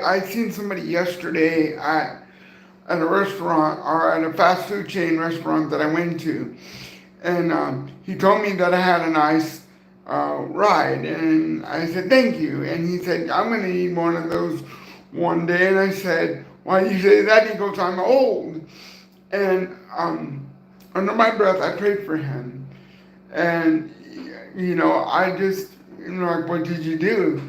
I seen somebody yesterday at a restaurant or at a fast food chain restaurant that I went to, and he told me that I had a nice ride, and I said thank you, and he said I'm gonna need one of those one day, and I said why do you say that? He goes I'm old, and under my breath I prayed for him, and I just like what did you do?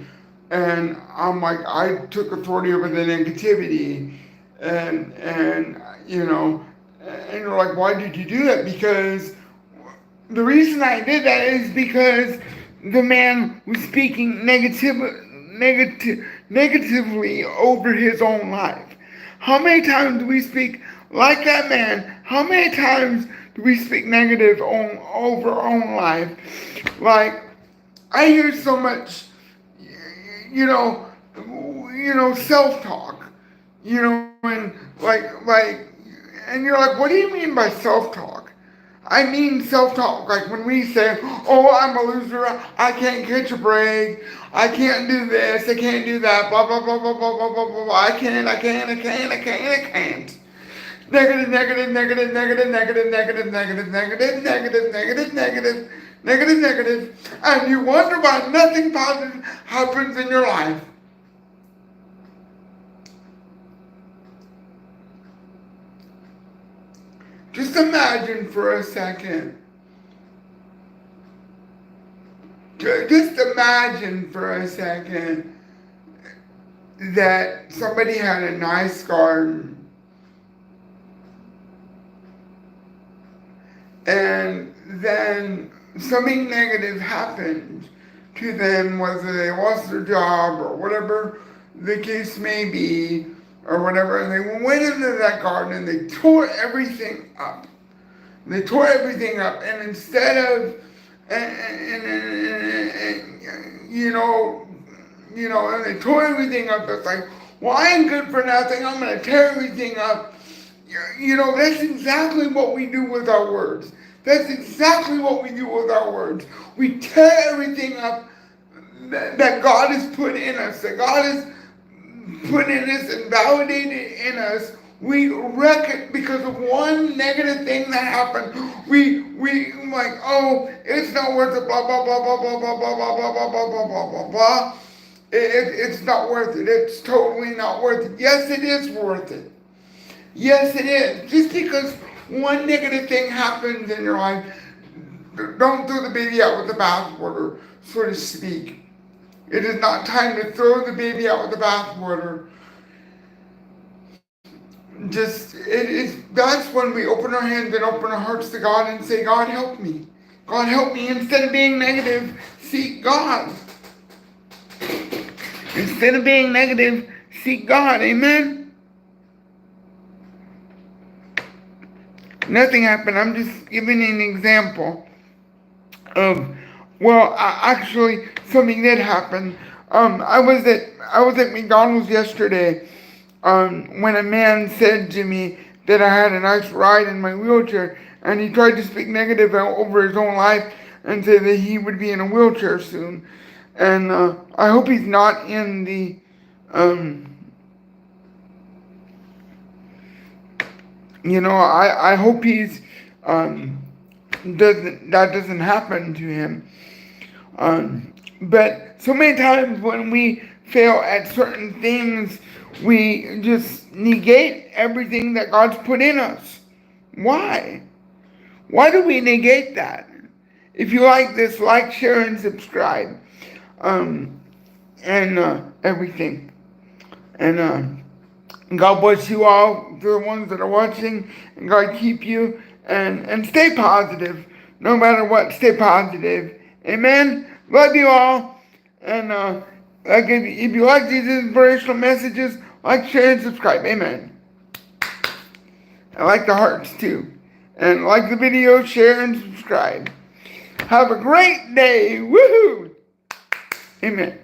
And I'm like, I took authority over the negativity, and and you're like, why did you do that? Because the reason I did that is because the man was speaking negatively over his own life. How many times do we speak like that man? How many times do we speak negative over our own life? Like, I hear so much you know, self-talk, and and you're like, what do you mean by self-talk? I mean self-talk, like when we say, oh, I'm a loser, I can't catch a break, I can't do this, I can't do that, blah, blah, blah, blah, blah, blah, blah, blah, blah, I can't. Negative, negative, negative, negative, negative, negative, negative, negative, negative, negative, negative, and you wonder why nothing positive happens in your life. Just imagine for a second. Just imagine for a second that somebody had a nice garden and then something negative happened to them, whether they lost their job or whatever the case may be, or whatever, and they went into that garden and they tore everything up. They tore everything up, and instead of, and they tore everything up. It's like, well, I ain't good for nothing. I'm gonna tear everything up. That's exactly what we do with our words. That's exactly what we do with our words. We tear everything up that God has put in us, that God has put in us and validated in us. We wreck it because of one negative thing that happened. We like, oh, it's not worth it, blah, blah, blah, blah, blah, blah, blah, blah, blah, blah, blah, blah, blah, blah, blah. It's not worth it. It's totally not worth it. Yes, it is worth it. Yes, it is. Just because one negative thing happens in your life, don't throw the baby out with the bathwater, so to speak. It is not time to throw the baby out with the bathwater. That's when we open our hands and open our hearts to God and say, God help me. God help me. Instead of being negative, seek God. Instead of being negative, seek God. Amen? Nothing happened. I'm just giving an example of, actually, something did happen. I was at McDonald's yesterday when a man said to me that I had a nice ride in my wheelchair, and he tried to speak negative over his own life and say that he would be in a wheelchair soon. And I hope he's not in the I hope he's doesn't happen to him. But so many times when we fail at certain things, we just negate everything that God's put in us. Why? Why do we negate that? If you like this, like, share, and subscribe. And everything. And God bless you all, the ones that are watching, and God keep you, and stay positive. No matter what, stay positive. Amen? Love you all. And if you like these inspirational messages, like, share, and subscribe. Amen. I like the hearts too. And like the video, share, and subscribe. Have a great day. Woohoo! Amen.